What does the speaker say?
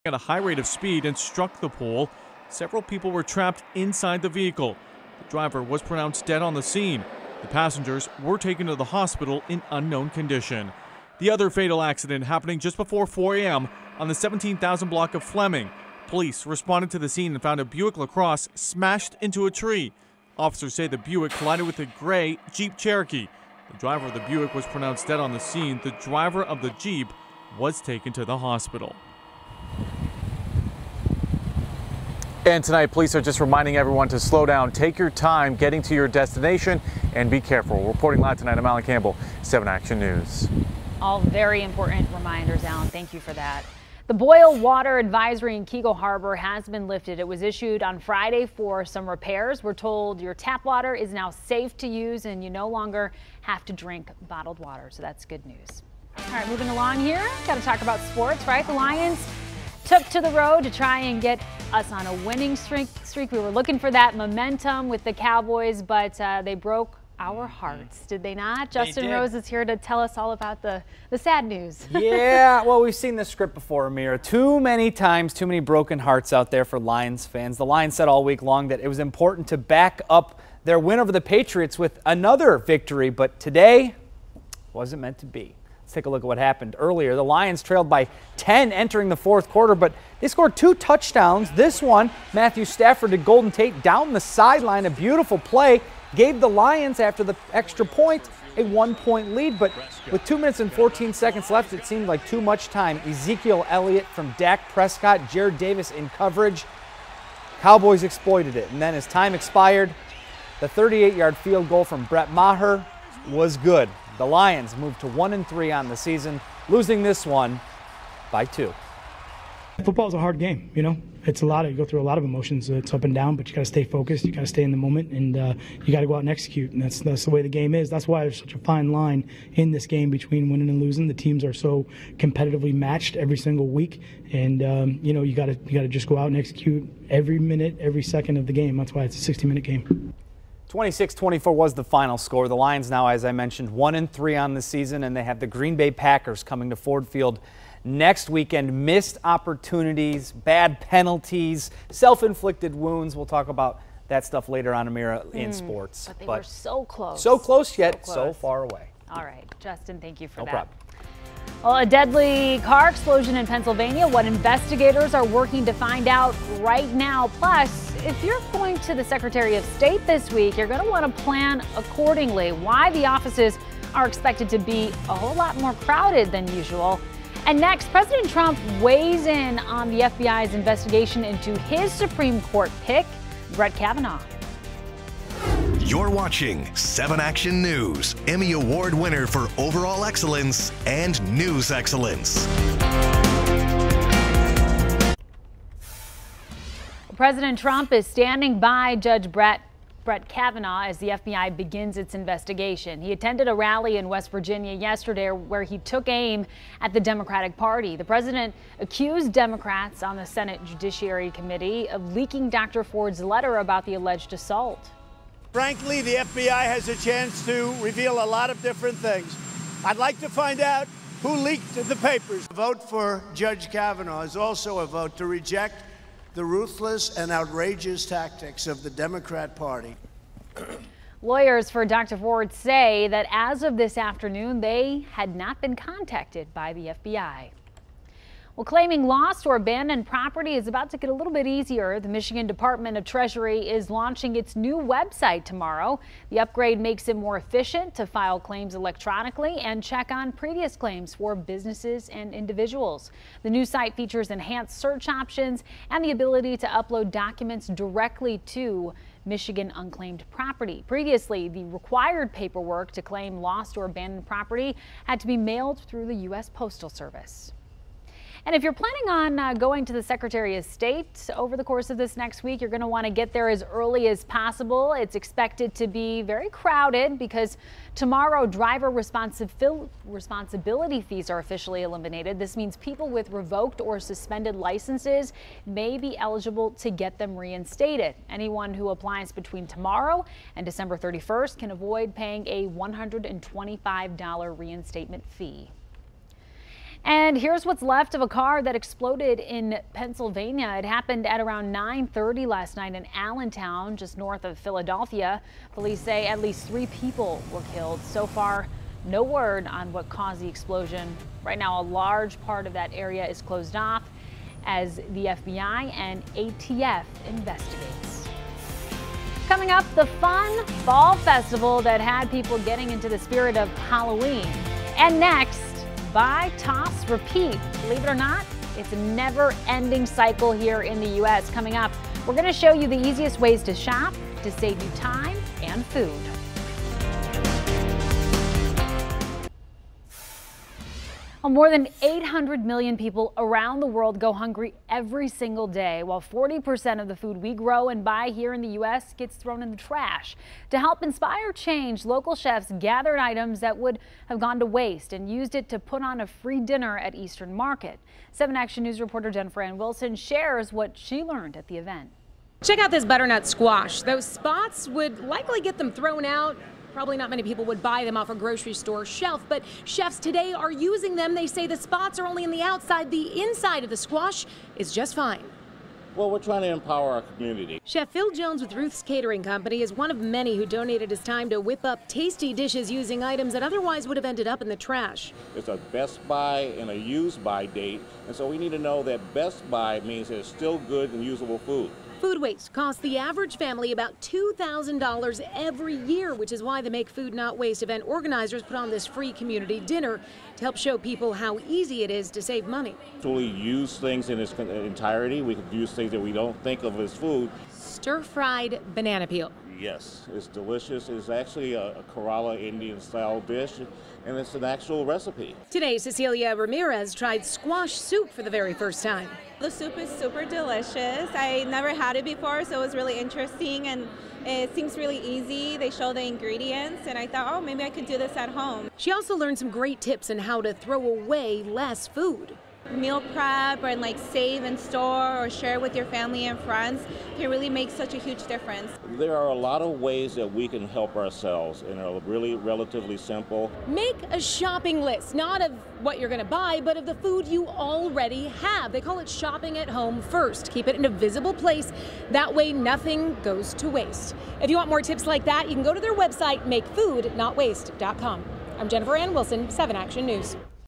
at a high rate of speed and struck the pole. Several people were trapped inside the vehicle. The driver was pronounced dead on the scene. The passengers were taken to the hospital in unknown condition. The other fatal accident happening just before 4 a.m. on the 17,000 block of Fleming. Police responded to the scene and found a Buick LaCrosse smashed into a tree. Officers say the Buick collided with a gray Jeep Cherokee. The driver of the Buick was pronounced dead on the scene. The driver of the Jeep was taken to the hospital. And tonight, police are just reminding everyone to slow down, take your time getting to your destination, and be careful. Reporting live tonight, I'm Alan Campbell, 7 Action News. All very important reminders, Alan. Thank you for that. The boil water advisory in Keego Harbor has been lifted. It was issued on Friday for some repairs. We're told your tap water is now safe to use and you no longer have to drink bottled water. So that's good news. All right, moving along here. Got to talk about sports, right? The Lions took to the road to try and get us on a winning streak. We were looking for that momentum with the Cowboys, but they broke our hearts, did they not? Justin Rose is here to tell us all about the sad news. Yeah, well, we've seen this script before, Amira. Too many times, too many broken hearts out there for Lions fans. The Lions said all week long that it was important to back up their win over the Patriots with another victory, but today wasn't meant to be. Let's take a look at what happened earlier. The Lions trailed by 10 entering the fourth quarter, but they scored 2 touchdowns. This one, Matthew Stafford to Golden Tate down the sideline, a beautiful play. Gave the Lions, after the extra point, a 1-point lead, but with 2 minutes and 14 seconds left, it seemed like too much time. Ezekiel Elliott from Dak Prescott, Jared Davis in coverage. Cowboys exploited it, and then as time expired, the 38-yard field goal from Brett Maher was good. The Lions moved to 1-3 on the season, losing this one by 2. Football is a hard game, you know. It's a lot. You go through a lot of emotions. It's up and down, but you got to stay focused. You got to stay in the moment, and you got to go out and execute. And that's the way the game is. That's why there's such a fine line in this game between winning and losing. The teams are so competitively matched every single week, and you know, you got to just go out and execute every minute, every second of the game. That's why it's a 60-minute game. 26-24 was the final score. The Lions now, as I mentioned, 1-3 on the season, and they have the Green Bay Packers coming to Ford Field next weekend. Missed opportunities, bad penalties, self-inflicted wounds. We'll talk about that stuff later on, Amira, in sports. But they were so close. So close, yet so far away. All right, Justin, thank you for that. No problem. Well, a deadly car explosion in Pennsylvania, what investigators are working to find out right now. Plus, if you're going to the Secretary of State this week, you're going to want to plan accordingly. Why the offices are expected to be a whole lot more crowded than usual. And next, President Trump weighs in on the FBI's investigation into his Supreme Court pick, Brett Kavanaugh. You're watching 7 Action News, Emmy Award winner for overall excellence and news excellence. President Trump is standing by Judge Brett Kavanaugh as the FBI begins its investigation. He attended a rally in West Virginia yesterday where he took aim at the Democratic Party. The president accused Democrats on the Senate Judiciary Committee of leaking Dr. Ford's letter about the alleged assault. Frankly, the FBI has a chance to reveal a lot of different things. I'd like to find out who leaked the papers. A vote for Judge Kavanaugh is also a vote to reject the ruthless and outrageous tactics of the Democrat Party. Lawyers for Dr. Ford say that as of this afternoon, they had not been contacted by the FBI. Well, claiming lost or abandoned property is about to get a little bit easier. The Michigan Department of Treasury is launching its new website tomorrow. The upgrade makes it more efficient to file claims electronically and check on previous claims for businesses and individuals. The new site features enhanced search options and the ability to upload documents directly to Michigan unclaimed property. Previously, the required paperwork to claim lost or abandoned property had to be mailed through the U.S. Postal Service. And if you're planning on going to the Secretary of State over the course of this next week, you're going to want to get there as early as possible. It's expected to be very crowded because tomorrow driver responsibility fees are officially eliminated. This means people with revoked or suspended licenses may be eligible to get them reinstated. Anyone who applies between tomorrow and December 31st can avoid paying a $125 reinstatement fee. And here's what's left of a car that exploded in Pennsylvania. It happened at around 9:30 last night in Allentown, just north of Philadelphia. Police say at least 3 people were killed. So far, no word on what caused the explosion. Right now, a large part of that area is closed off as the FBI and ATF investigates. Coming up, the fun fall festival that had people getting into the spirit of Halloween. And next, buy, toss, repeat. Believe it or not, it's a never-ending cycle here in the U.S. Coming up, we're going to show you the easiest ways to shop to save you time and food. Well, more than 800 million people around the world go hungry every single day, while 40% of the food we grow and buy here in the U.S. gets thrown in the trash. To help inspire change, local chefs gathered items that would have gone to waste and used it to put on a free dinner at Eastern Market. 7 Action News reporter Jennifer Ann Wilson shares what she learned at the event. Check out this butternut squash. Those spots would likely get them thrown out. Probably not many people would buy them off a grocery store shelf, but chefs today are using them. They say the spots are only on the outside. The inside of the squash is just fine. Well, we're trying to empower our community. Chef Phil Jones with Ruth's Catering Company is one of many who donated his time to whip up tasty dishes using items that otherwise would have ended up in the trash. It's a best buy and a used by date, and so we need to know that best buy means that it's still good and usable food. Food waste costs the average family about $2,000 every year, which is why the Make Food Not Waste event organizers put on this free community dinner to help show people how easy it is to save money. We use things in its entirety. We could use things that we don't think of as food. Stir-fried banana peel. Yes, it's delicious. It's actually a Kerala Indian style dish, and it's an actual recipe. Today, Cecilia Ramirez tried squash soup for the very first time. The soup is super delicious. I never had it before, so it was really interesting, and it seems really easy. They show the ingredients, and I thought, oh, maybe I could do this at home. She also learned some great tips on how to throw away less food. Meal prep and like save and store or share with your family and friends can really make such a huge difference. There are a lot of ways that we can help ourselves, and are really relatively simple. Make a shopping list, not of what you're going to buy, but of the food you already have. They call it shopping at home first. Keep it in a visible place. That way nothing goes to waste. If you want more tips like that, you can go to their website, makefoodnotwaste.com. I'm Jennifer Ann Wilson, 7 Action News.